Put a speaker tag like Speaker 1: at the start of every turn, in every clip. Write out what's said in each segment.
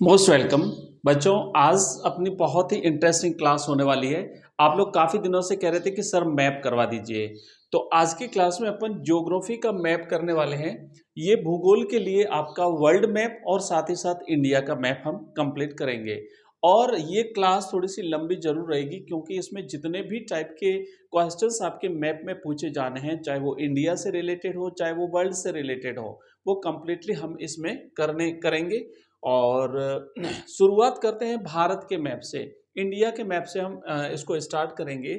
Speaker 1: Most welcome बच्चों। आज अपनी बहुत ही इंटरेस्टिंग क्लास होने वाली है। आप लोग काफ़ी दिनों से कह रहे थे कि सर मैप करवा दीजिए, तो आज की क्लास में अपन ज्योग्राफी का मैप करने वाले हैं। ये भूगोल के लिए आपका वर्ल्ड मैप और साथ ही साथ इंडिया का मैप हम कंप्लीट करेंगे। और ये क्लास थोड़ी सी लंबी जरूर रहेगी क्योंकि इसमें जितने भी टाइप के क्वेश्चंस आपके मैप में पूछे जाने हैं, चाहे वो इंडिया से रिलेटेड हो चाहे वो वर्ल्ड से रिलेटेड हो, वो कंप्लीटली हम इसमें करेंगे। और शुरुआत करते हैं भारत के मैप से। इंडिया के मैप से हम इसको स्टार्ट करेंगे।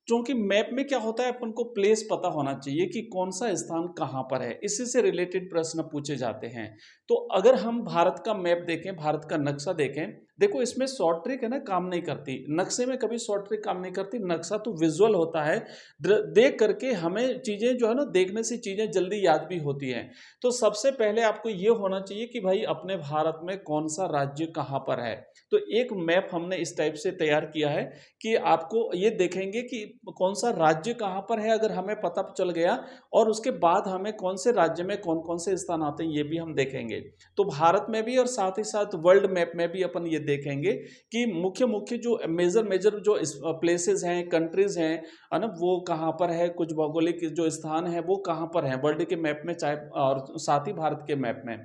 Speaker 1: क्योंकि मैप में क्या होता है, अपन को प्लेस पता होना चाहिए कि कौन सा स्थान कहाँ पर है, इसी से रिलेटेड प्रश्न पूछे जाते हैं। तो अगर हम भारत का मैप देखें, भारत का नक्शा देखें, देखो इसमें शॉर्ट ट्रिक है ना, काम नहीं करती। नक्शे में कभी शॉर्ट ट्रिक काम नहीं करती। नक्शा तो विजुअल होता है, देख करके हमें चीजें जो है ना, देखने से चीजें जल्दी याद भी होती हैं। तो सबसे पहले आपको ये होना चाहिए कि भाई अपने भारत में कौन सा राज्य कहाँ पर है। तो एक मैप हमने इस टाइप से तैयार किया है कि आपको ये देखेंगे कि कौन सा राज्य कहाँ पर है, अगर हमें पता चल गया, और उसके बाद हमें कौन से राज्य में कौन कौन से स्थान आते हैं ये भी हम देखेंगे। तो भारत में भी और साथ ही साथ वर्ल्ड मैप में भी अपन ये देखेंगे कि मुख्य मुख्य जो मेजर मेजर जो प्लेसेस हैं, कंट्रीज हैं, है ना, वो कहाँ पर है, कुछ भौगोलिक जो स्थान है वो कहाँ पर है वर्ल्ड के मैप में, चाहे और साथ ही भारत के मैप में।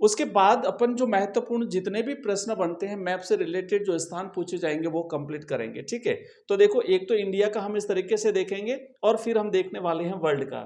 Speaker 1: उसके बाद अपन जो महत्वपूर्ण जितने भी प्रश्न बनते हैं मैप से रिलेटेड, जो स्थान पूछे जाएंगे वो कंप्लीट करेंगे। ठीक है, तो देखो एक तो इंडिया का हम इस तरीके से देखेंगे और फिर हम देखने वाले हैं वर्ल्ड का।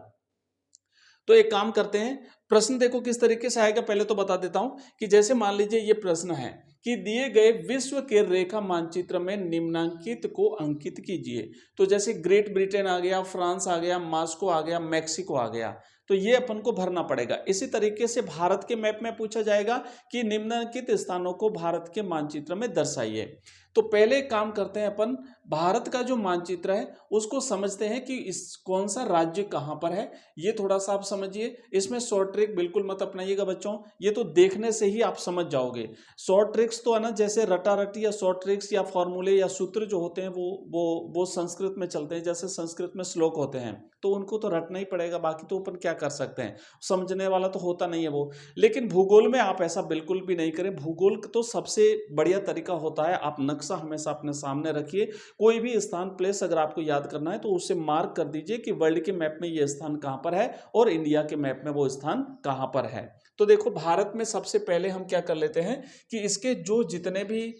Speaker 1: तो एक काम करते हैं, प्रश्न देखो किस तरीके से आएगा, पहले तो बता देता हूं कि जैसे मान लीजिए ये प्रश्न है कि दिए गए विश्व के रेखा मानचित्र में निम्नांकित को अंकित कीजिए। तो जैसे ग्रेट ब्रिटेन आ गया, फ्रांस आ गया, मॉस्को आ गया, मैक्सिको आ गया, तो ये अपन को भरना पड़ेगा। इसी तरीके से भारत के मैप में पूछा जाएगा कि निम्नलिखित स्थानों को भारत के मानचित्र में दर्शाइए। तो पहले काम करते हैं अपन, भारत का जो मानचित्र है उसको समझते हैं कि इस कौन सा राज्य कहाँ पर है। ये थोड़ा सा आप समझिए, इसमें शॉर्ट ट्रिक बिल्कुल मत अपनाइएगा बच्चों, ये तो देखने से ही आप समझ जाओगे। शॉर्ट ट्रिक्स तो है ना, जैसे रटा रटी या शॉर्ट ट्रिक्स या फॉर्मूले या सूत्र जो होते हैं वो संस्कृत में चलते हैं, जैसे संस्कृत में श्लोक होते हैं तो उनको तो रटना ही पड़ेगा, बाकी तो अपन क्या कर सकते हैं, समझने वाला तो होता नहीं है वो। लेकिन भूगोल में आप ऐसा बिल्कुल भी नहीं करें। भूगोल तो सबसे बढ़िया तरीका होता है, आप नक्शा हमेशा अपने सामने रखिए। कोई भी स्थान प्लेस अगर आपको याद करना है तो उसे मार्क कर दीजिए कि वर्ल्ड के मैप में ये स्थान कहाँ पर है और इंडिया के मैप में वो स्थान कहाँ पर है। तो देखो भारत में सबसे पहले हम क्या कर लेते हैं कि इसके जो जितने भी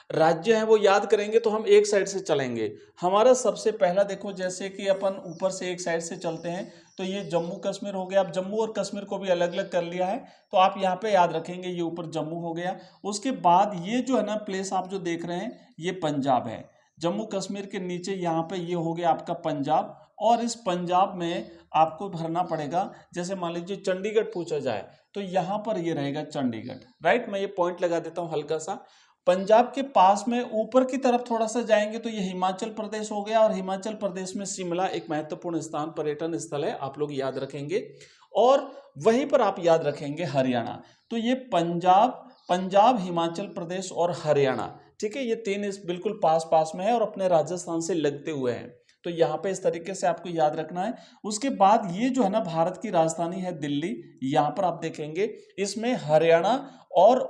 Speaker 1: राज्य हैं वो याद करेंगे, तो हम एक साइड से चलेंगे। हमारा सबसे पहला देखो, जैसे कि अपन ऊपर से एक साइड से चलते हैं, तो ये जम्मू कश्मीर हो गया। अब जम्मू और कश्मीर को भी अलग अलग कर लिया है, तो आप यहाँ पे याद रखेंगे ये ऊपर जम्मू हो गया। उसके बाद ये जो है ना प्लेस आप जो देख रहे हैं ये पंजाब है। जम्मू कश्मीर के नीचे यहाँ पे ये हो गया आपका पंजाब, और इस पंजाब में आपको भरना पड़ेगा। जैसे मान लीजिए चंडीगढ़ पूछा जाए तो यहाँ पर ये रहेगा चंडीगढ़। राइट, मैं ये पॉइंट लगा देता हूँ हल्का सा। पंजाब के पास में ऊपर की तरफ थोड़ा सा जाएंगे तो ये हिमाचल प्रदेश हो गया, और हिमाचल प्रदेश में शिमला एक महत्वपूर्ण स्थान, पर्यटन स्थल है, आप लोग याद रखेंगे। और वहीं पर आप याद रखेंगे हरियाणा। तो ये पंजाब, हिमाचल प्रदेश और हरियाणा, ठीक है, ये तीन इस बिल्कुल पास पास में है और अपने राजस्थान से लगते हुए हैं। तो यहाँ पे इस तरीके से आपको याद रखना है। उसके बाद ये जो है ना भारत की राजधानी है दिल्ली, यहाँ पर आप देखेंगे इसमें हरियाणा और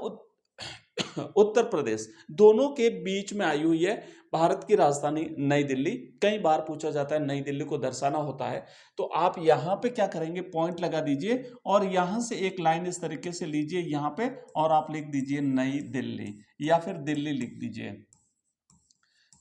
Speaker 1: उत्तर प्रदेश दोनों के बीच में आई हुई है भारत की राजधानी नई दिल्ली। कई बार पूछा जाता है नई दिल्ली को दर्शाना होता है, तो आप यहां पे क्या करेंगे, पॉइंट लगा दीजिए और यहां से एक लाइन इस तरीके से लीजिए यहां पे, और आप लिख दीजिए नई दिल्ली या फिर दिल्ली लिख दीजिए।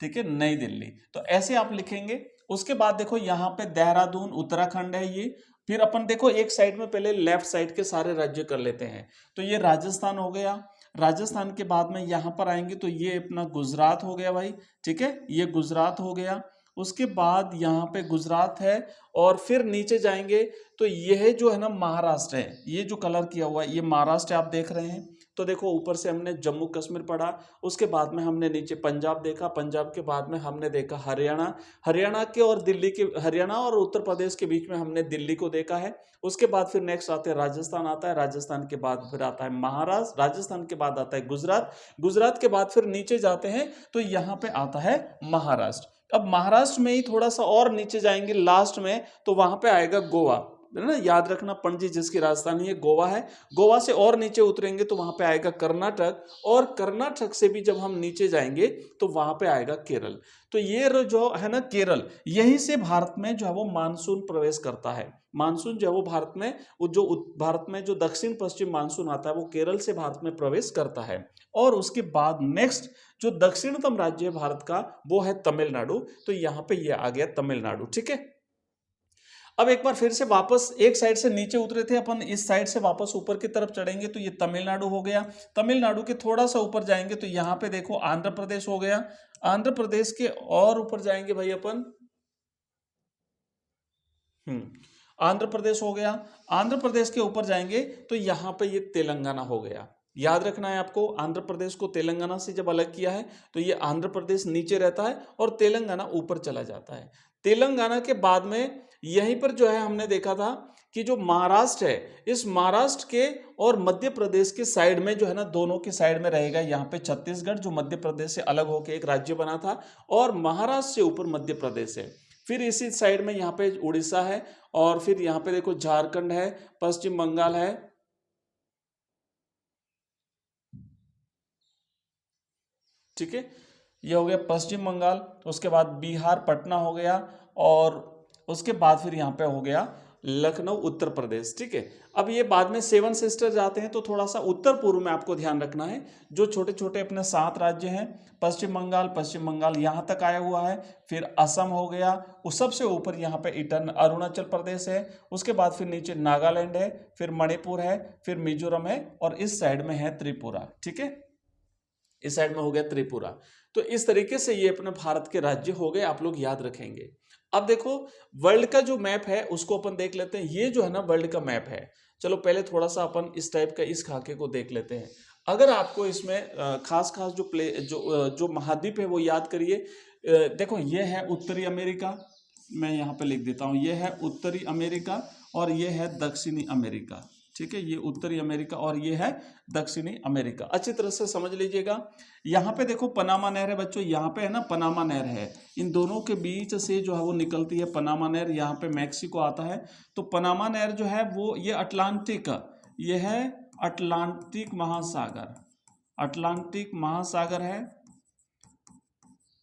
Speaker 1: ठीक है, नई दिल्ली, तो ऐसे आप लिखेंगे। उसके बाद देखो यहाँ पे देहरादून उत्तराखंड है ये। फिर अपन देखो एक साइड में पहले लेफ्ट साइड के सारे राज्य कर लेते हैं। तो ये राजस्थान हो गया। राजस्थान के बाद में यहाँ पर आएंगे तो ये अपना गुजरात हो गया भाई। ठीक है, ये गुजरात हो गया। उसके बाद यहाँ पे गुजरात है, और फिर नीचे जाएंगे तो यह जो है ना महाराष्ट्र है, ये जो कलर किया हुआ है ये महाराष्ट्र आप देख रहे हैं। तो देखो ऊपर से हमने जम्मू कश्मीर पढ़ा, उसके बाद में हमने नीचे पंजाब देखा, पंजाब के बाद में हमने देखा हरियाणा, हरियाणा के और दिल्ली के, हरियाणा और उत्तर प्रदेश के बीच में हमने दिल्ली को देखा है। उसके बाद फिर नेक्स्ट आते हैं राजस्थान आता है, राजस्थान के बाद फिर आता है महाराष्ट्र, राजस्थान के बाद आता है गुजरात, गुजरात के बाद फिर नीचे जाते हैं तो यहाँ पे आता है महाराष्ट्र। अब महाराष्ट्र में ही थोड़ा सा और नीचे जाएंगे लास्ट में तो वहां पे आएगा गोवा। है ना, याद रखना पणजी जिसकी राजधानी है गोवा है। गोवा से और नीचे उतरेंगे तो वहां पे आएगा कर्नाटक, और कर्नाटक से भी जब हम नीचे जाएंगे तो वहां पे आएगा केरल। तो ये जो है ना केरल, यहीं से भारत में जो है वो मानसून प्रवेश करता है। मानसून जो है वो भारत में, भारत में जो दक्षिण पश्चिम मानसून आता है वो केरल से भारत में प्रवेश करता है। और उसके बाद नेक्स्ट जो दक्षिणतम राज्य है भारत का वो है तमिलनाडु। तो यहां पे ये आ गया तमिलनाडु, ठीक है। अब एक बार फिर से वापस एक साइड से नीचे उतरे थे अपन, इस साइड से वापस ऊपर की तरफ चढ़ेंगे तो ये तमिलनाडु हो गया। तमिलनाडु के थोड़ा सा ऊपर जाएंगे तो यहाँ पे देखो आंध्र प्रदेश हो गया। आंध्र प्रदेश के और ऊपर जाएंगे भाई अपन, आंध्र प्रदेश हो गया। आंध्र प्रदेश के ऊपर जाएंगे तो यहाँ पे ये तेलंगाना हो गया। याद रखना है आपको, आंध्र प्रदेश को तेलंगाना से जब अलग किया है तो ये आंध्र प्रदेश नीचे रहता है और तेलंगाना ऊपर चला जाता है। तेलंगाना के बाद में यहीं पर जो है हमने देखा था कि जो महाराष्ट्र है, इस महाराष्ट्र के और मध्य प्रदेश के साइड में जो है ना, दोनों के साइड में रहेगा यहाँ पे छत्तीसगढ़, जो मध्य प्रदेश से अलग होकर एक राज्य बना था, और महाराष्ट्र से ऊपर मध्य प्रदेश है। फिर इसी साइड में यहाँ पे उड़ीसा है, और फिर यहाँ पे देखो झारखंड है, पश्चिम बंगाल है, ठीक है, ये हो गया पश्चिम बंगाल। उसके बाद बिहार पटना हो गया, और उसके बाद फिर यहाँ पे हो गया लखनऊ उत्तर प्रदेश, ठीक है। अब ये बाद में सेवन सिस्टर जाते हैं तो थोड़ा सा उत्तर पूर्व में आपको ध्यान रखना है। जो छोटे छोटे अपने 7 राज्य हैं, पश्चिम बंगाल यहाँ तक आया हुआ है। फिर असम हो गया, उस सबसे ऊपर यहाँ पे अरुणाचल प्रदेश है। उसके बाद फिर नीचे नागालैंड है, फिर मणिपुर है, फिर मिजोरम है, और इस साइड में है त्रिपुरा, ठीक है। इस साइड में हो गया त्रिपुरा। तो इस तरीके से ये अपने भारत के राज्य हो गए, आप लोग याद रखेंगे। अब देखो वर्ल्ड का जो मैप है उसको अपन देख लेते हैं। ये जो है ना वर्ल्ड का मैप है। चलो पहले थोड़ा सा अपन इस टाइप का इस खाके को देख लेते हैं। अगर आपको इसमें खास खास जो महाद्वीप है वो याद करिए। देखो ये है उत्तरी अमेरिका, मैं यहाँ पे लिख देता हूँ, ये है उत्तरी अमेरिका और ये है दक्षिणी अमेरिका, ठीक है। ये उत्तरी अमेरिका और ये है दक्षिणी अमेरिका। अच्छी तरह से समझ लीजिएगा। यहाँ पे देखो पनामा नहर है बच्चों, यहाँ पे है ना पनामा नहर है। इन दोनों के बीच से जो है वो निकलती है पनामा नहर, यहाँ पे मैक्सिको आता है। तो पनामा नहर जो है वो ये अटलांटिक, ये है अटलांटिक महासागर, अटलांटिक महासागर है,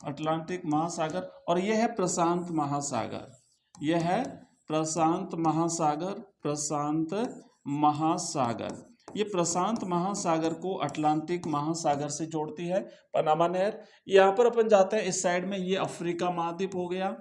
Speaker 1: अटलांटिक महासागर। और ये है प्रशांत महासागर, ये है प्रशांत महासागर, प्रशांत महासागर। ये प्रशांत महासागर को अटलांटिक महासागर से जोड़ती है पनामा नहर। यहाँ पर अपन जाते हैं इस साइड में, ये अफ्रीका महाद्वीप हो गया,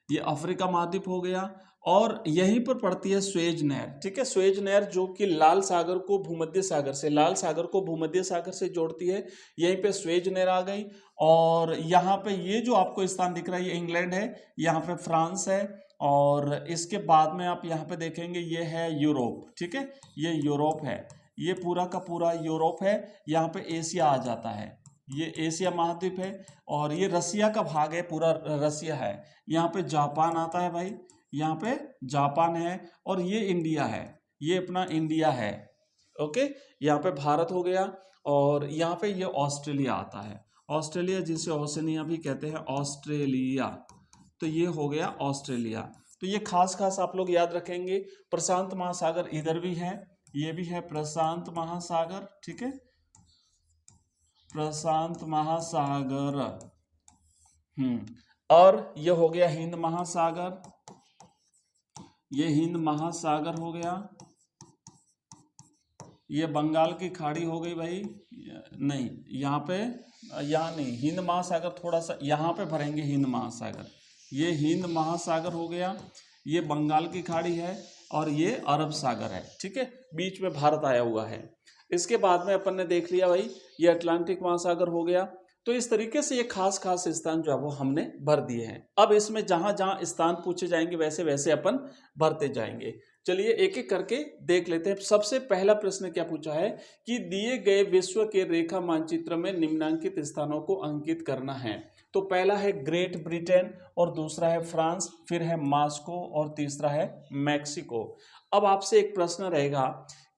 Speaker 1: ये अफ्रीका महाद्वीप हो गया। और यहीं पर पड़ती है स्वेज नहर, ठीक है। स्वेज नहर जो कि लाल सागर को भूमध्य सागर से, लाल सागर को भूमध्य सागर से जोड़ती है। यहीं पे स्वेज नहर आ गई। और यहाँ पे ये जो आपको स्थान दिख रहा है ये इंग्लैंड है, यहाँ पे फ्रांस है, और इसके बाद में आप यहाँ पे देखेंगे ये है यूरोप, ठीक है। ये यूरोप है, ये पूरा का पूरा यूरोप है। यहाँ पे एशिया आ जाता है, ये एशिया महाद्वीप है। और ये रसिया का भाग है, पूरा रसिया है। यहाँ पे जापान आता है भाई, यहाँ पे जापान है। और ये इंडिया है, ये अपना इंडिया है, ओके। यहाँ पे भारत हो गया। और यहाँ पे ये ऑस्ट्रेलिया आता है, ऑस्ट्रेलिया जिसे ओशनिया भी कहते हैं, ऑस्ट्रेलिया। तो ये हो गया ऑस्ट्रेलिया। तो ये खास खास आप लोग याद रखेंगे। प्रशांत महासागर इधर भी है, ये भी है प्रशांत महासागर, ठीक है, प्रशांत महासागर। और ये हो गया हिंद महासागर, ये हिंद महासागर हो गया। ये बंगाल की खाड़ी हो गई भाई, नहीं यहाँ पे, यहाँ नहीं, हिंद महासागर थोड़ा सा यहाँ पे भरेंगे, हिंद महासागर, ये हिंद महासागर हो गया। ये बंगाल की खाड़ी है और ये अरब सागर है, ठीक है। बीच में भारत आया हुआ है। इसके बाद में अपन ने देख लिया भाई ये अटलांटिक महासागर हो गया। तो इस तरीके से ये खास खास स्थान जो है वो हमने भर दिए हैं। अब इसमें जहां जहां स्थान पूछे जाएंगे वैसे वैसे अपन भरते जाएंगे। चलिए एक एक करके देख लेते हैं। सबसे पहला प्रश्न क्या पूछा है कि दिए गए विश्व के रेखा मानचित्र में निम्नांकित स्थानों को अंकित करना है। तो पहला है ग्रेट ब्रिटेन, और दूसरा है फ्रांस, फिर है मॉस्को, और तीसरा है मैक्सिको। अब आपसे एक प्रश्न रहेगा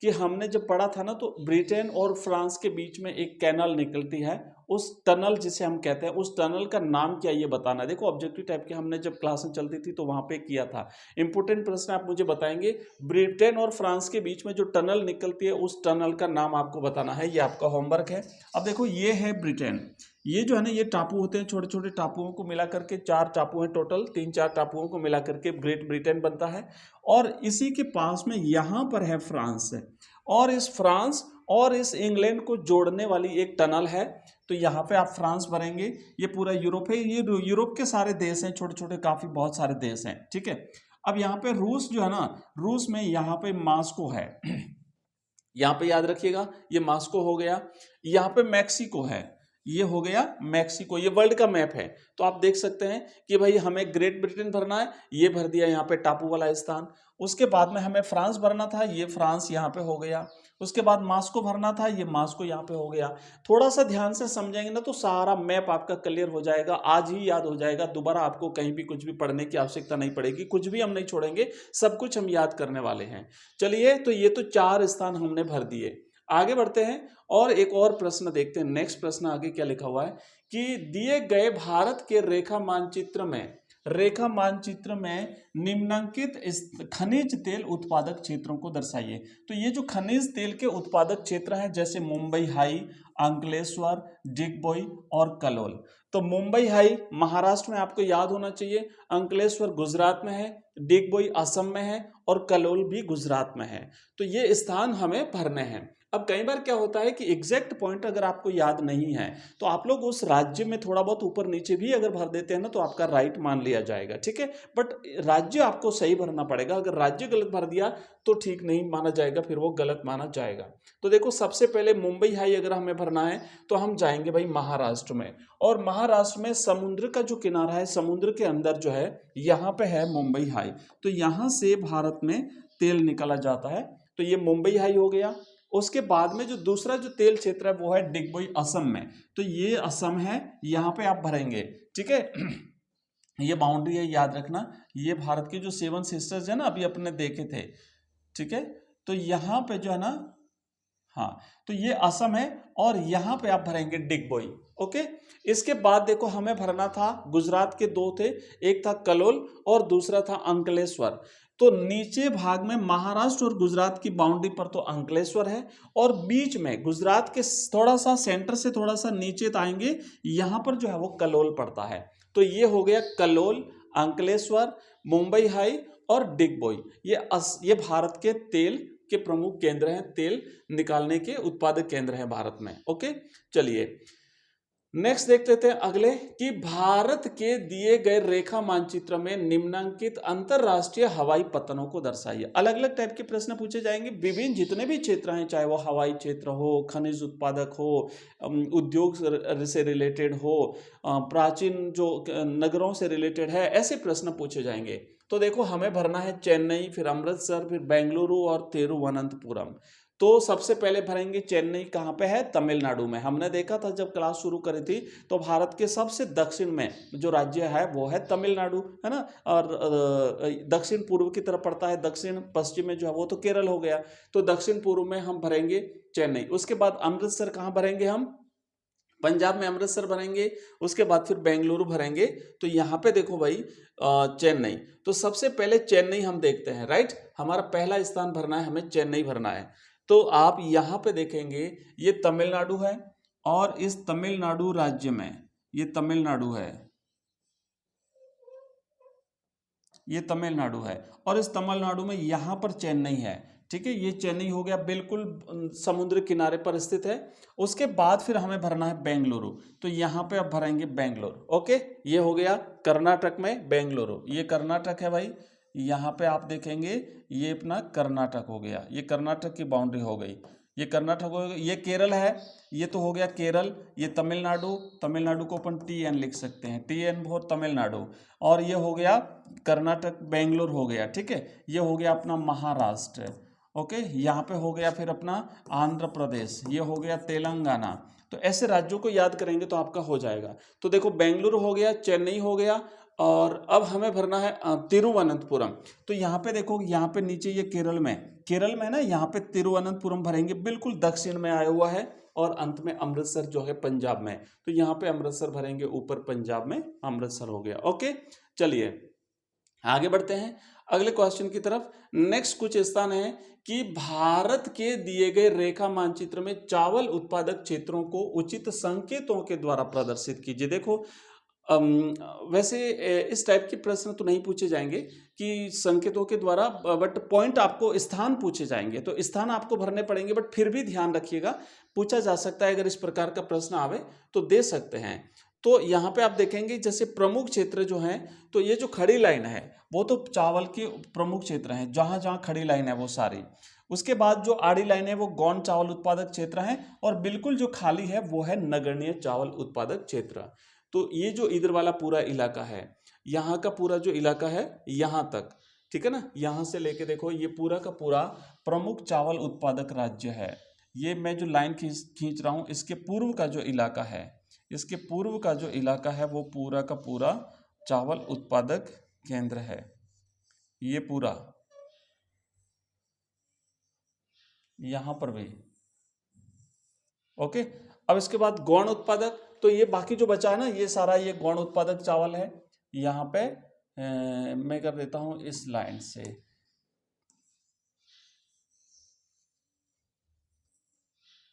Speaker 1: कि हमने जब पढ़ा था ना, तो ब्रिटेन और फ्रांस के बीच में एक कैनाल निकलती है उस टनल जिसे हम कहते हैं, उस टनल का नाम क्या ये बताना है। देखो ऑब्जेक्टिव टाइप की हमने जब क्लास में चलती थी तो वहां पे किया था। इंपोर्टेंट प्रश्न आप मुझे बताएंगे, ब्रिटेन और फ्रांस के बीच में जो टनल निकलती है उस टनल का नाम आपको बताना है, ये आपका होमवर्क है। अब देखो ये है ब्रिटेन, ये जो है ना ये टापू होते हैं, छोटे छोटे टापुओं को मिला करके 4 टापू हैं टोटल, 3-4 टापुओं को मिला करके ग्रेट ब्रिटेन बनता है। और इसी के पास में यहाँ पर है फ्रांस है, और इस फ्रांस और इस इंग्लैंड को जोड़ने वाली एक टनल है। तो यहाँ पे आप फ्रांस भरेंगे, ये पूरा यूरोप है, ये यूरोप के सारे देश हैं, छोटे छोटे काफी बहुत सारे देश हैं, ठीक है। अब यहाँ पे रूस जो है ना, रूस में यहाँ पे मास्को है यहाँ पे याद रखिएगा, ये मास्को हो गया। यहाँ पे मैक्सिको है, ये हो गया मैक्सिको, ये वर्ल्ड का मैप है। तो आप देख सकते हैं कि भाई हमें ग्रेट ब्रिटेन भरना है, ये भर दिया यहाँ पे टापू वाला स्थान। उसके बाद में हमें फ्रांस भरना था, ये फ्रांस यहाँ पे हो गया। उसके बाद मास्को भरना था, ये मास्को यहाँ पे हो गया। थोड़ा सा ध्यान से समझेंगे ना तो सारा मैप आपका क्लियर हो जाएगा, आज ही याद हो जाएगा, दोबारा आपको कहीं भी कुछ भी पढ़ने की आवश्यकता नहीं पड़ेगी, कुछ भी हम नहीं छोड़ेंगे, सब कुछ हम याद करने वाले हैं। चलिए, तो ये तो 4 स्थान हमने भर दिए। आगे बढ़ते हैं और एक और प्रश्न देखते हैं। नेक्स्ट प्रश्न आगे क्या लिखा हुआ है कि दिए गए भारत के रेखा मानचित्र में निम्नलिखित खनिज तेल उत्पादक क्षेत्रों को दर्शाइए। तो ये जो खनिज तेल के उत्पादक क्षेत्र हैं, जैसे मुंबई हाई, अंकलेश्वर, डिगबोई और कलोल। तो मुंबई हाई महाराष्ट्र में आपको याद होना चाहिए, अंकलेश्वर गुजरात में है, डिगबोई असम में है और कलोल भी गुजरात में है। तो ये स्थान हमें भरने हैं। अब कई बार क्या होता है कि एग्जैक्ट पॉइंट अगर आपको याद नहीं है तो आप लोग उस राज्य में थोड़ा बहुत ऊपर नीचे भी अगर भर देते हैं ना तो आपका राइट मान लिया जाएगा, ठीक है। बट राज्य आपको सही भरना पड़ेगा, अगर राज्य गलत भर दिया तो ठीक नहीं माना जाएगा, फिर वो गलत माना जाएगा। तो देखो सबसे पहले मुंबई हाई अगर हमें भरना है तो हम जाएंगे भाई महाराष्ट्र में, और महाराष्ट्र में समुद्र का जो किनारा है, समुद्र के अंदर जो है यहाँ पे है मुंबई हाई। तो यहाँ से भारत में तेल निकाला जाता है, तो ये मुंबई हाई हो गया। उसके बाद में जो दूसरा जो तेल क्षेत्र है वो है डिगबोई असम में, तो ये असम है, यहाँ पे आप भरेंगे, ठीक है। ये बाउंड्री है, याद रखना। ये भारत के जो 7 सिस्टर्स है ना, अभी अपने देखे थे, ठीक है। तो यहाँ पे जो है ना, हाँ, तो ये असम है और यहाँ पे आप भरेंगे डिगबोई, ओके। इसके बाद देखो हमें भरना था, गुजरात के 2 थे, एक था कलोल और दूसरा था अंकलेश्वर। तो नीचे भाग में महाराष्ट्र और गुजरात की बाउंड्री पर तो अंकलेश्वर है, और बीच में गुजरात के थोड़ा सा सेंटर से थोड़ा सा नीचे आएंगे, यहाँ पर जो है वो कलोल पड़ता है। तो ये हो गया कलोल, अंकलेश्वर, मुंबई हाई और डिगबोई। ये भारत के तेल के प्रमुख केंद्र हैं, तेल निकालने के उत्पादक केंद्र हैं भारत में, ओके। चलिए नेक्स्ट देख लेते हैं अगले कि भारत के दिए गए रेखा मानचित्र में निम्नलिखित अंतरराष्ट्रीय हवाई पत्तनों को दर्शाइए। अलग अलग टाइप के प्रश्न पूछे जाएंगे, विभिन्न जितने भी क्षेत्र हैं, चाहे वो हवाई क्षेत्र हो, खनिज उत्पादक हो, उद्योग से रिलेटेड हो, प्राचीन जो नगरों से रिलेटेड है, ऐसे प्रश्न पूछे जाएंगे। तो देखो हमें भरना है चेन्नई, फिर अमृतसर, फिर बेंगलुरु और तिरुवनंतपुरम। तो सबसे पहले भरेंगे चेन्नई, कहाँ पे है, तमिलनाडु में। हमने देखा था जब क्लास शुरू करी थी तो भारत के सबसे दक्षिण में जो राज्य है वो है तमिलनाडु, है ना। और दक्षिण पूर्व की तरफ पड़ता है, दक्षिण पश्चिम में जो है वो तो केरल हो गया। तो दक्षिण पूर्व में हम भरेंगे चेन्नई। उसके बाद अमृतसर कहाँ भरेंगे हम, पंजाब में अमृतसर भरेंगे। उसके बाद फिर बेंगलुरु भरेंगे। तो यहाँ पे देखो भाई चेन्नई, तो सबसे पहले चेन्नई हम देखते हैं, राइट। हमारा पहला स्थान भरना है, हमें चेन्नई भरना है। तो आप यहाँ पे देखेंगे ये तमिलनाडु है, और इस तमिलनाडु राज्य में ये तमिलनाडु है, ये तमिलनाडु है, और इस तमिलनाडु में यहाँ पर चेन्नई है, ठीक है। ये चेन्नई हो गया, बिल्कुल समुद्र किनारे पर स्थित है। उसके बाद फिर हमें भरना है बेंगलुरु, तो यहाँ पे आप भरेंगे बेंगलोर, ओके। ये हो गया कर्नाटक में बेंगलुरु, ये कर्नाटक है भाई। यहाँ पे आप देखेंगे ये अपना कर्नाटक हो गया, ये कर्नाटक की बाउंड्री हो गई, ये कर्नाटक हो गया। ये केरल है, ये तो हो गया केरल। ये तमिलनाडु, तमिलनाडु को अपन TN लिख सकते हैं, TN फॉर तमिलनाडु। और ये हो गया कर्नाटक, बेंगलोर हो गया, ठीक है। ये हो गया अपना महाराष्ट्र, ओके। यहाँ पे हो गया फिर अपना आंध्र प्रदेश, ये हो गया तेलंगाना। तो ऐसे राज्यों को याद करेंगे तो आपका हो जाएगा। तो देखो बेंगलुरु हो गया, चेन्नई हो गया, और अब हमें भरना है तिरुवनंतपुरम। तो यहाँ पे देखो, यहाँ पे नीचे ये केरल में ना, यहाँ पे तिरुवनंतपुरम भरेंगे, बिल्कुल दक्षिण में आया हुआ है। और अंत में अमृतसर जो है पंजाब में, तो यहाँ पे अमृतसर भरेंगे, ऊपर पंजाब में अमृतसर हो गया। ओके, चलिए आगे बढ़ते हैं अगले क्वेश्चन की तरफ। नेक्स्ट कुछ स्थान है कि भारत के दिए गए रेखा मानचित्र में चावल उत्पादक क्षेत्रों को उचित संकेतों के द्वारा प्रदर्शित कीजिए। देखो वैसे इस टाइप के प्रश्न तो नहीं पूछे जाएंगे कि संकेतों के द्वारा, बट पॉइंट आपको स्थान पूछे जाएंगे, तो स्थान आपको भरने पड़ेंगे, बट फिर भी ध्यान रखिएगा पूछा जा सकता है। अगर इस प्रकार का प्रश्न आवे तो दे सकते हैं। तो यहाँ पे आप देखेंगे जैसे प्रमुख क्षेत्र जो हैं, तो ये जो खड़ी लाइन है वो तो चावल के प्रमुख क्षेत्र हैं, जहाँ जहाँ खड़ी लाइन है वो सारी। उसके बाद जो आड़ी लाइन है वो गौण चावल उत्पादक क्षेत्र है, और बिल्कुल जो खाली है वो है नगण्य चावल उत्पादक क्षेत्र। तो ये जो इधर वाला पूरा इलाका है, यहाँ का पूरा जो इलाका है यहाँ तक, ठीक है ना, यहाँ से लेके देखो ये पूरा का पूरा प्रमुख चावल उत्पादक राज्य है। ये मैं जो लाइन खींच रहा हूँ, इसके पूर्व का जो इलाका है, इसके पूर्व का जो इलाका है वो पूरा का पूरा चावल उत्पादक केंद्र है, ये पूरा यहाँ पर भी। ओके, अब इसके बाद गौण उत्पादक, तो ये बाकी जो बचा है ना, ये सारा ये गौण उत्पादक चावल है। यहाँ पे मैं कर देता हूँ इस लाइन से,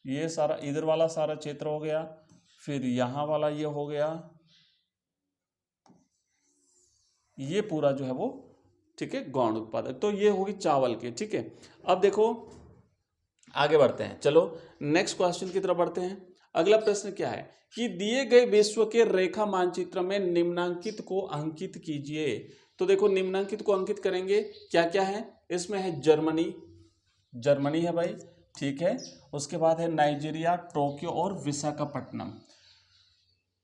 Speaker 1: ये सारा इधर वाला सारा क्षेत्र हो गया, फिर यहाँ वाला ये हो गया, ये पूरा जो है वो, ठीक है, गौण उत्पादक। तो ये होगी चावल के, ठीक है। अब देखो आगे बढ़ते हैं, चलो नेक्स्ट क्वेश्चन की तरफ बढ़ते हैं। अगला प्रश्न क्या है कि दिए गए विश्व के रेखा मानचित्र में निम्नांकित को अंकित कीजिए। तो देखो निम्नांकित को अंकित करेंगे, क्या क्या है इसमें, है जर्मनी है भाई, ठीक है। उसके बाद है नाइजीरिया, टोक्यो और विशाखापट्टनम।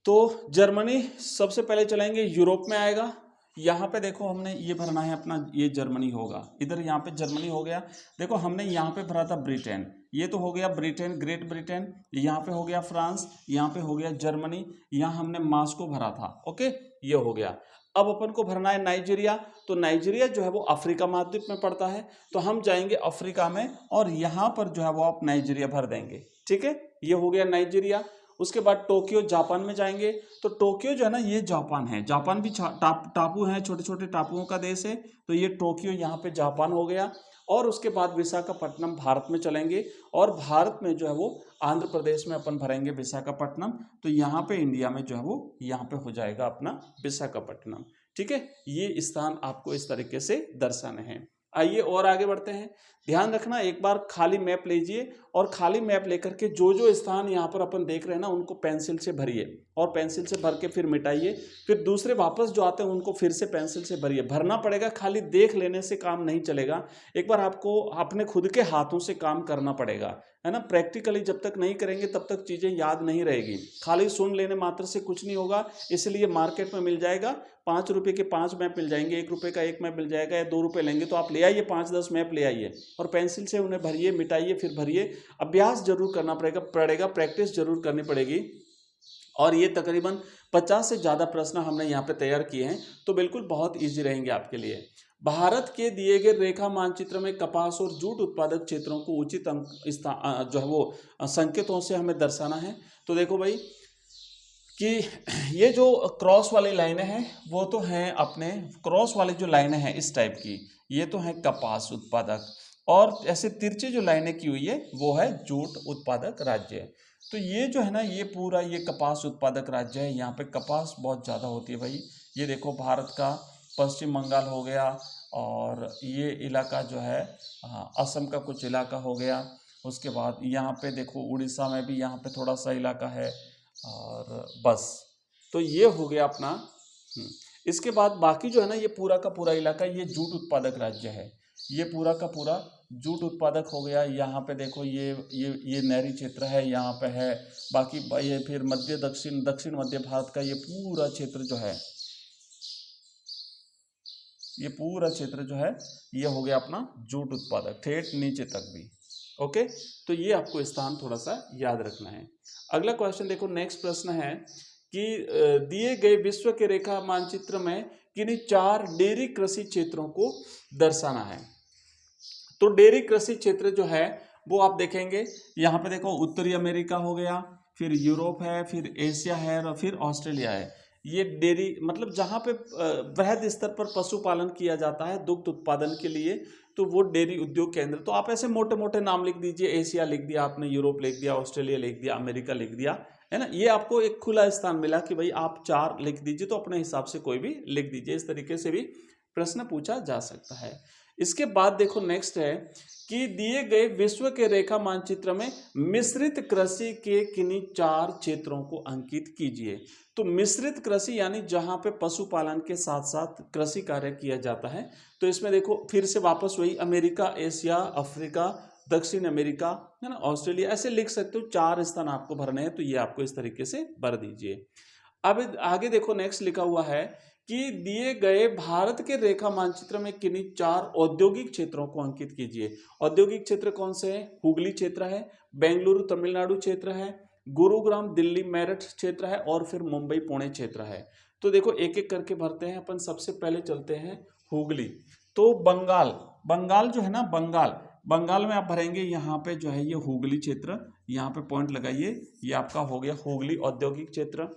Speaker 1: तो जर्मनी सबसे पहले चलेंगे, यूरोप में आएगा। यहाँ पे देखो हमने ये भरना है अपना, ये जर्मनी होगा, इधर यहाँ पे जर्मनी हो गया। देखो हमने यहाँ पे भरा था ब्रिटेन, ये तो हो गया ब्रिटेन, ग्रेट ब्रिटेन। यहाँ पे हो गया फ्रांस, यहाँ पे हो गया जर्मनी, यहाँ हमने मास्को भरा था। ओके, ये हो गया। अब अपन को भरना है नाइजीरिया। तो नाइजीरिया जो है वो अफ्रीका महाद्वीप में पड़ता है, तो हम जाएंगे अफ्रीका में, और यहाँ पर जो है वो आप नाइजीरिया भर देंगे, ठीक है। ये हो गया नाइजीरिया। उसके बाद टोक्यो जापान में जाएंगे। तो टोक्यो जो है ना, ये जापान है, जापान भी टापू है, छोटे छोटे टापुओं का देश है, तो ये टोक्यो यहाँ पे जापान हो गया। और उसके बाद विशाखापट्टनम भारत में चलेंगे, और भारत में जो है वो आंध्र प्रदेश में अपन भरेंगे विशाखापट्टनम। तो यहाँ पे इंडिया में जो है वो यहाँ पे हो जाएगा अपना विशाखापट्टनम, ठीक है। ये स्थान आपको इस तरीके से दर्शाने हैं। आइए और आगे बढ़ते हैं। ध्यान रखना, एक बार खाली मैप लीजिए, और खाली मैप लेकर के जो जो स्थान यहाँ पर अपन देख रहे हैं ना, उनको पेंसिल से भरिए, और पेंसिल से भर के फिर मिटाइए। फिर दूसरे वापस जो आते हैं उनको फिर से पेंसिल से भरिए, भरना पड़ेगा, खाली देख लेने से काम नहीं चलेगा। एक बार आपको अपने खुद के हाथों से काम करना पड़ेगा, है ना। प्रैक्टिकली जब तक नहीं करेंगे तब तक चीज़ें याद नहीं रहेगी, खाली सुन लेने मात्र से कुछ नहीं होगा। इसलिए मार्केट में मिल जाएगा, 5 रुपये के 5 मैप मिल जाएंगे, 1 रुपये का 1 मैप मिल जाएगा, या 2 रुपये लेंगे तो आप ले आइए, 5-10 मैप ले आइए, और पेंसिल से उन्हें भरिए, मिटाइए, फिर भरिए। अभ्यास जरूर करना पड़ेगा, प्रैक्टिस जरूर करनी पड़ेगी। और ये तकरीबन 50 से ज़्यादा प्रश्न हमने यहाँ पे तैयार किए हैं, तो बिल्कुल बहुत ईजी रहेंगे आपके लिए। भारत के दिए गए रेखा मानचित्र में कपास और जूट उत्पादक क्षेत्रों को उचित जो है वो संकेतों से हमें दर्शाना है। तो देखो भाई कि ये जो क्रॉस वाली लाइनें हैं वो तो हैं अपने, क्रॉस वाली जो लाइनें हैं इस टाइप की, ये तो है कपास उत्पादक, और ऐसे तिरछे जो लाइनें की हुई है वो है जूट उत्पादक राज्य। तो ये जो है ना, ये पूरा ये कपास उत्पादक राज्य है, यहाँ पे कपास बहुत ज़्यादा होती है भाई। ये देखो भारत का पश्चिम बंगाल हो गया, और ये इलाका जो है असम का कुछ इलाका हो गया। उसके बाद यहाँ पे देखो उड़ीसा में भी यहाँ पे थोड़ा सा इलाका है, और बस। तो ये हो गया अपना। इसके बाद बाकी जो है ना, ये पूरा का पूरा इलाका ये जूट उत्पादक राज्य है, ये पूरा का पूरा जूट उत्पादक हो गया। यहाँ पे देखो ये नहरी क्षेत्र है, यहाँ पे है। बाकी ये फिर मध्य दक्षिण मध्य भारत का ये पूरा क्षेत्र जो है, ये पूरा क्षेत्र जो है ये हो गया अपना जूट उत्पादक, ठेठ नीचे तक भी। ओके, तो ये आपको स्थान थोड़ा सा याद रखना है। अगला क्वेश्चन देखो, नेक्स्ट प्रश्न है कि दिए गए विश्व के रेखा मानचित्र में किन्हीं 4 डेयरी कृषि क्षेत्रों को दर्शाना है। तो डेयरी कृषि क्षेत्र जो है वो आप देखेंगे, यहाँ पे देखो उत्तरी अमेरिका हो गया, फिर यूरोप है, फिर एशिया है और फिर ऑस्ट्रेलिया है। ये डेयरी मतलब जहाँ पे वृहद स्तर पर पशुपालन किया जाता है दुग्ध उत्पादन के लिए, तो वो डेयरी उद्योग केंद्र। तो आप ऐसे मोटे मोटे नाम लिख दीजिए, एशिया लिख दिया आपने, यूरोप लिख दिया, ऑस्ट्रेलिया लिख दिया, अमेरिका लिख दिया, है ना। ये आपको एक खुला स्थान मिला कि भाई आप 4 लिख दीजिए, तो अपने हिसाब से कोई भी लिख दीजिए। इस तरीके से भी प्रश्न पूछा जा सकता है। इसके बाद देखो नेक्स्ट है कि दिए गए विश्व के रेखा मानचित्र में मिश्रित कृषि के किन्हीं 4 क्षेत्रों को अंकित कीजिए। तो मिश्रित कृषि यानी जहां पे पशुपालन के साथ साथ कृषि कार्य किया जाता है। तो इसमें देखो फिर से वापस वही अमेरिका, एशिया, अफ्रीका, दक्षिण अमेरिका, है ना, ऑस्ट्रेलिया, ऐसे लिख सकते हो। 4 स्थान आपको भरने हैं, तो ये आपको इस तरीके से भर दीजिए। अब आगे देखो नेक्स्ट लिखा हुआ है कि दिए गए भारत के रेखा मानचित्र में किन्हीं 4 औद्योगिक क्षेत्रों को अंकित कीजिए। औद्योगिक क्षेत्र कौन से हैं? हुगली क्षेत्र है, बेंगलुरु तमिलनाडु क्षेत्र है, गुरुग्राम दिल्ली मेरठ क्षेत्र है और फिर मुंबई पुणे क्षेत्र है। तो देखो एक एक करके भरते हैं अपन। सबसे पहले चलते हैं हुगली। तो बंगाल, बंगाल जो है ना, बंगाल, बंगाल में आप भरेंगे यहाँ पे जो है ये हुगली क्षेत्र, यहाँ पे पॉइंट लगाइए, ये आपका हो गया हुगली औद्योगिक क्षेत्र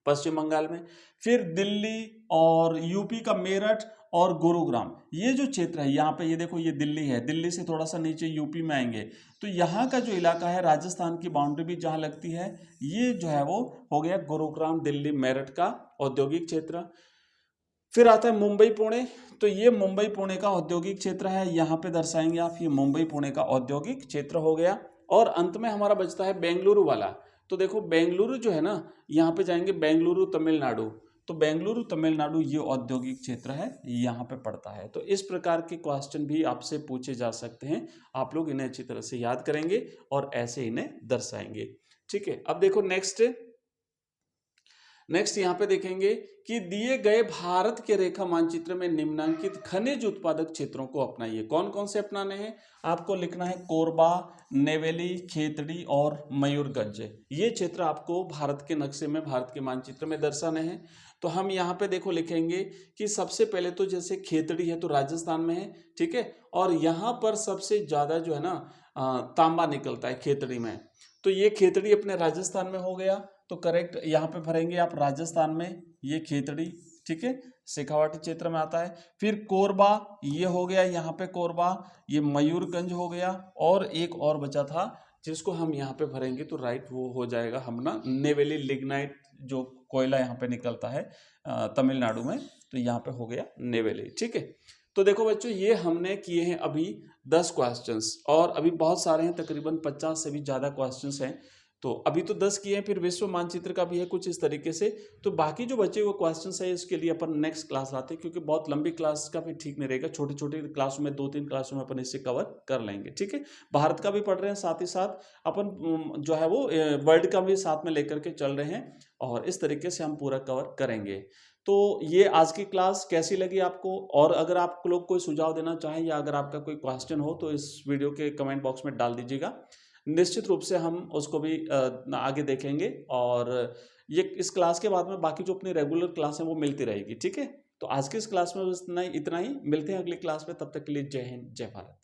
Speaker 1: पश्चिम बंगाल में। फिर दिल्ली और यूपी का मेरठ और गुरुग्राम, ये जो क्षेत्र है यहाँ पे, ये देखो ये दिल्ली है, दिल्ली से थोड़ा सा नीचे यूपी में आएंगे, तो यहाँ का जो इलाका है राजस्थान की बाउंड्री भी जहाँ लगती है, ये जो है वो हो गया गुरुग्राम दिल्ली मेरठ का औद्योगिक क्षेत्र। फिर आता है मुंबई पुणे, तो ये मुंबई पुणे का औद्योगिक क्षेत्र है, यहाँ पे दर्शाएंगे आप, ये मुंबई पुणे का औद्योगिक क्षेत्र हो गया। और अंत में हमारा बचता है बेंगलुरु वाला। तो देखो बेंगलुरु जो है ना, यहाँ पे जाएंगे बेंगलुरु तमिलनाडु, तो बेंगलुरु तमिलनाडु ये औद्योगिक क्षेत्र है, यहाँ पे पड़ता है। तो इस प्रकार के क्वेश्चन भी आपसे पूछे जा सकते हैं। आप लोग इन्हें अच्छी तरह से याद करेंगे और ऐसे इन्हें दर्शाएंगे। ठीक है, अब देखो नेक्स्ट यहाँ पे देखेंगे कि दिए गए भारत के रेखा मानचित्र में निम्नांकित खनिज उत्पादक क्षेत्रों को अपनाइए। कौन कौन से अपनाने हैं? आपको लिखना है कोरबा, नेवेली, खेतड़ी और मयूरगंज। ये क्षेत्र आपको भारत के नक्शे में, भारत के मानचित्र में दर्शाने हैं। तो हम यहाँ पे देखो लिखेंगे कि सबसे पहले तो जैसे खेतड़ी है तो राजस्थान में है, ठीक है, और यहाँ पर सबसे ज्यादा जो है ना तांबा निकलता है खेतड़ी में, तो ये खेतड़ी अपने राजस्थान में हो गया। तो करेक्ट यहाँ पे भरेंगे आप राजस्थान में, ये खेतड़ी, ठीक है, शेखावाटी क्षेत्र में आता है। फिर कोरबा, ये हो गया यहाँ पे कोरबा, ये मयूरगंज हो गया, और एक और बचा था जिसको हम यहाँ पे भरेंगे तो राइट वो हो जाएगा हम ना, नेवेली लिग्नाइट, जो कोयला यहाँ पे निकलता है तमिलनाडु में, तो यहाँ पे हो गया नेवेली। ठीक है, तो देखो बच्चों ये हमने किए हैं अभी 10 क्वेश्चंस, और अभी बहुत सारे हैं, तकरीबन 50 से भी ज़्यादा क्वेश्चंस हैं। तो अभी तो 10 किए हैं, फिर विश्व मानचित्र का भी है कुछ इस तरीके से। तो बाकी जो बचे हुए क्वेश्चंस है इसके लिए अपन नेक्स्ट क्लास लाते हैं, क्योंकि बहुत लंबी क्लास का भी ठीक नहीं रहेगा। छोटी छोटी क्लासों में 2-3 क्लासों में अपन इसे कवर कर लेंगे। ठीक है, भारत का भी पढ़ रहे हैं, साथ ही साथ अपन जो है वो वर्ल्ड का भी साथ में लेकर के चल रहे हैं, और इस तरीके से हम पूरा कवर करेंगे। तो ये आज की क्लास कैसी लगी आपको? और अगर आप लोग कोई सुझाव देना चाहें या अगर आपका कोई क्वेश्चन हो तो इस वीडियो के कमेंट बॉक्स में डाल दीजिएगा। निश्चित रूप से हम उसको भी आगे देखेंगे, और ये इस क्लास के बाद में बाकी जो अपनी रेगुलर क्लास है वो मिलती रहेगी। ठीक है, तो आज की इस क्लास में बस इतना ही। मिलते हैं अगली क्लास में, तब तक के लिए जय हिंद, जय भारत।